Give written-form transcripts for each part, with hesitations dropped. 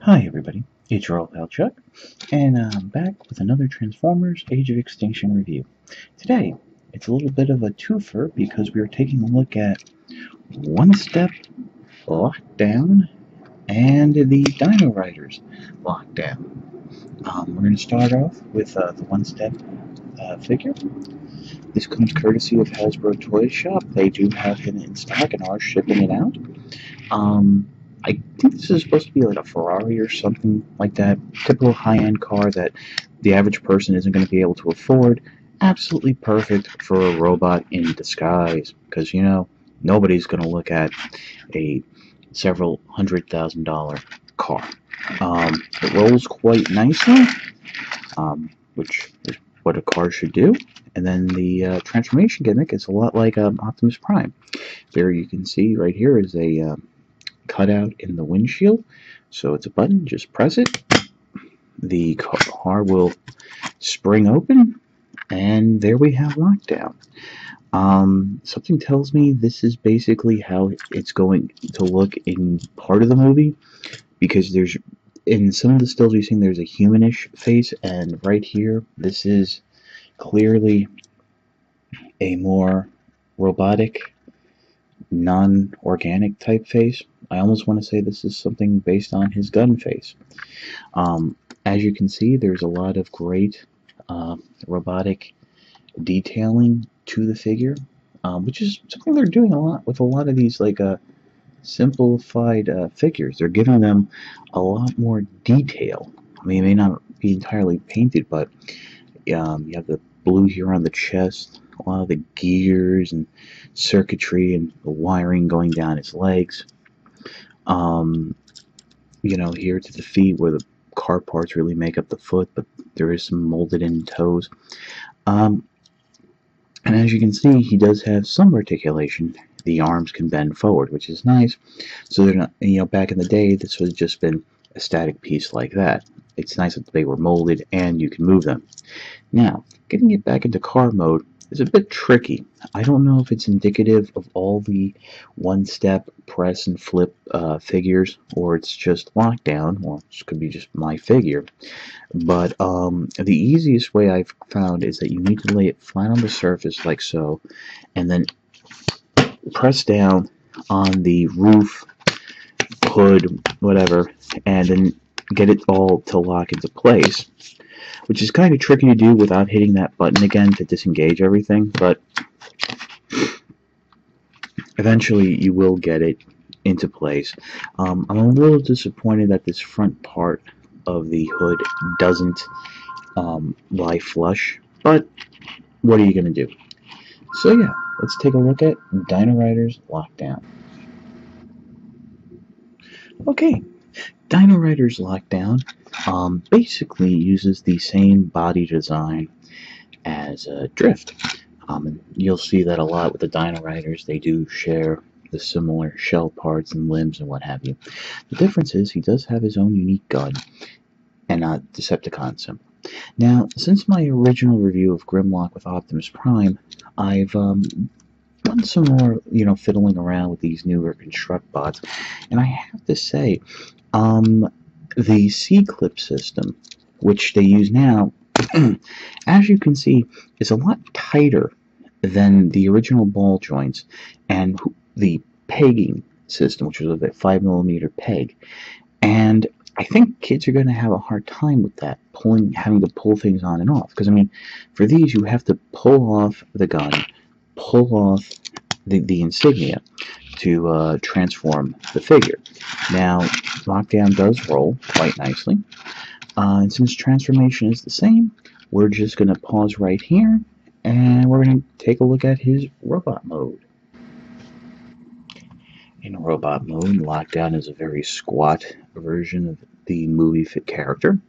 Hi everybody, it's your old pal Chuck, and I'm back with another Transformers Age of Extinction review. Today, it's a little bit of a twofer because we are taking a look at One Step Lockdown and the Dino-Riders Lockdown. We're going to start off with the One Step figure. This comes courtesy of Hasbro Toy Shop. They do have him in stock and are shipping it out. I think this is supposed to be like a Ferrari or something like that. Typical high-end car that the average person isn't going to be able to afford. Absolutely perfect for a robot in disguise. Because, you know, nobody's going to look at a several $100,000 car. It rolls quite nicely, which is what a car should do. And then the transformation gimmick is a lot like Optimus Prime. There you can see right here is a cutout in the windshield, so it's a button. Just press it, the car will spring open, and there we have Lockdown. Something tells me this is basically how it's going to look in part of the movie, because there's in some of the stills we've seen there's a humanish face, and right here this is clearly a more robotic, non-organic type face. I almost want to say this is something based on his gun face. As you can see, there's a lot of great robotic detailing to the figure, which is something they're doing a lot with a lot of these simplified figures. They're giving them a lot more detail. I mean, it may not be entirely painted, but you have the blue here on the chest, a lot of the gears and circuitry and the wiring going down his legs. You know, here to the feet where the car parts really make up the foot, but there is some molded in toes. And as you can see, he does have some articulation. The arms can bend forward, which is nice. So they're not, you know, back in the day, this would have just been a static piece like that. It's nice that they were molded and you can move them. Now, getting it back into car mode is a bit tricky. I don't know if it's indicative of all the one-step press and flip figures, or it's just Lockdown, or it could be just my figure. But the easiest way I've found is that you need to lay it flat on the surface like so, and then press down on the roof, hood, whatever, and then get it all to lock into place, which is kind of tricky to do without hitting that button again to disengage everything, but eventually you will get it into place. I'm a little disappointed that this front part of the hood doesn't lie flush, but what are you going to do? So yeah, let's take a look at Dino-Riders Lockdown. Okay, Dino-Riders Lockdown basically uses the same body design as Drift. And you'll see that a lot with the Dino-Riders. They do share the similar shell parts and limbs and what have you. The difference is he does have his own unique gun and not Decepticon symbol. Now, since my original review of Grimlock with Optimus Prime, I've done some more, fiddling around with these newer construct bots, and I have to say, the C-clip system, which they use now, as you can see, is a lot tighter than the original ball joints, and the pegging system, which was a 5mm peg, and I think kids are going to have a hard time with that, having to pull things on and off, because I mean, for these you have to pull off the gun, pull off the insignia to transform the figure. Now, Lockdown does roll quite nicely, and since transformation is the same, we're just going to pause right here, and we're going to take a look at his robot mode. In robot mode, Lockdown is a very squat version of the movie fit character.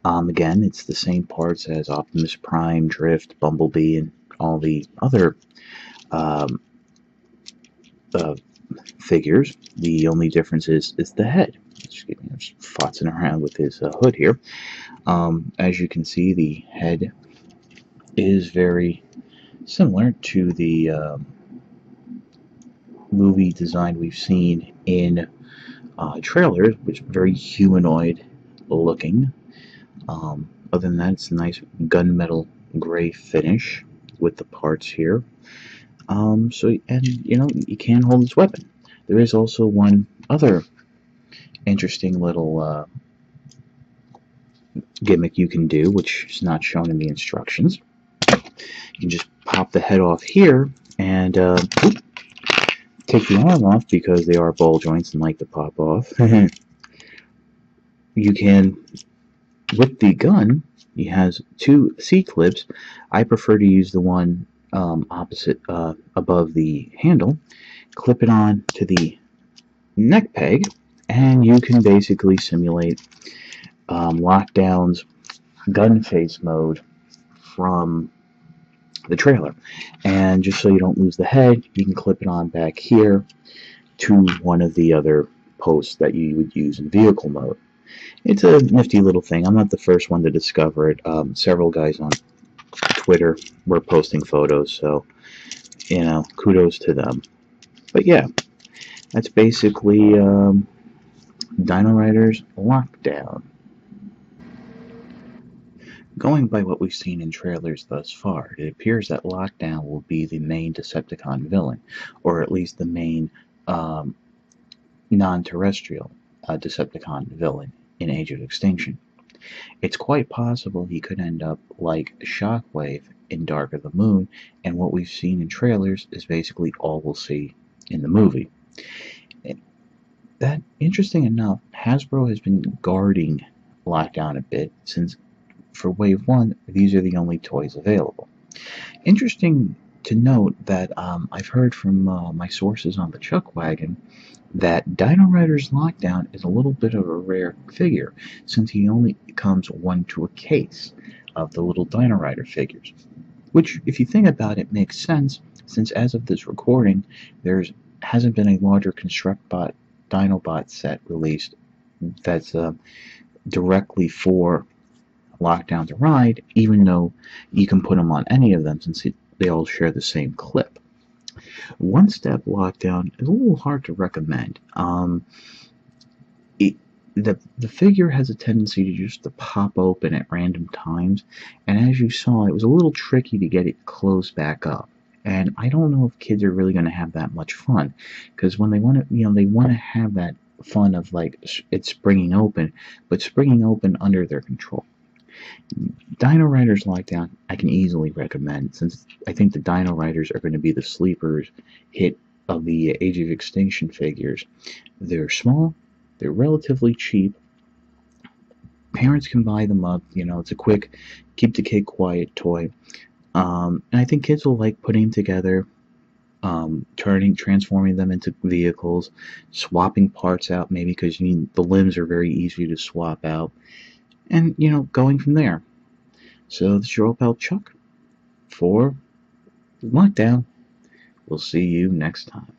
Again, it's the same parts as Optimus Prime, Drift, Bumblebee, and all the other figures. The only difference is the head. Just fotzing around with his hood here. As you can see, the head is very similar to the movie design we've seen in trailers, which are very humanoid looking. Other than that, it's a nice gunmetal gray finish with the parts here. And you can hold this weapon. There is also one other interesting little gimmick you can do, which is not shown in the instructions. You can just pop the head off here and take the arm off because they are ball joints and like to pop off. You can, with the gun, it has two C-clips. I prefer to use the one opposite above the handle. Clip it on to the neck peg, and you can basically simulate Lockdown's gun face mode from the trailer. And just so you don't lose the head, you can clip it on back here to one of the other posts that you would use in vehicle mode. It's a nifty little thing. I'm not the first one to discover it. Several guys on Twitter were posting photos, so kudos to them. But yeah, that's basically Dino-Riders Lockdown. Going by what we've seen in trailers thus far, it appears that Lockdown will be the main Decepticon villain, or at least the main non-terrestrial Decepticon villain in Age of Extinction. It's quite possible he could end up like Shockwave in Dark of the Moon, and what we've seen in trailers is basically all we'll see in the movie. That, interesting enough, Hasbro has been guarding Lockdown a bit since for Wave 1, these are the only toys available. Interesting to note that I've heard from my sources on the Chuck Wagon that Dino-Riders Lockdown is a little bit of a rare figure since he only comes one to a case of the little Dino-Rider figures. Which, if you think about it, makes sense since as of this recording, there hasn't been a larger ConstructBot Dinobot set released that's directly for Lockdown to ride, even though you can put them on any of them since they all share the same clip. One Step Lockdown is a little hard to recommend. The figure has a tendency to just pop open at random times, and as you saw, it was a little tricky to get it closed back up. And I don't know if kids are really going to have that much fun, because when they want to, they want to have that fun of like it springing open, but springing open under their control. Dino-Riders Lockdown I can easily recommend since I think the Dino-Riders are going to be the sleepers hit of the Age of Extinction figures. They're small, they're relatively cheap, parents can buy them up, it's a quick keep the kid quiet toy, and I think kids will like putting together, transforming them into vehicles, swapping parts out maybe because the limbs are very easy to swap out, and going from there. So this is your old pal Chuck for Lockdown. We'll see you next time.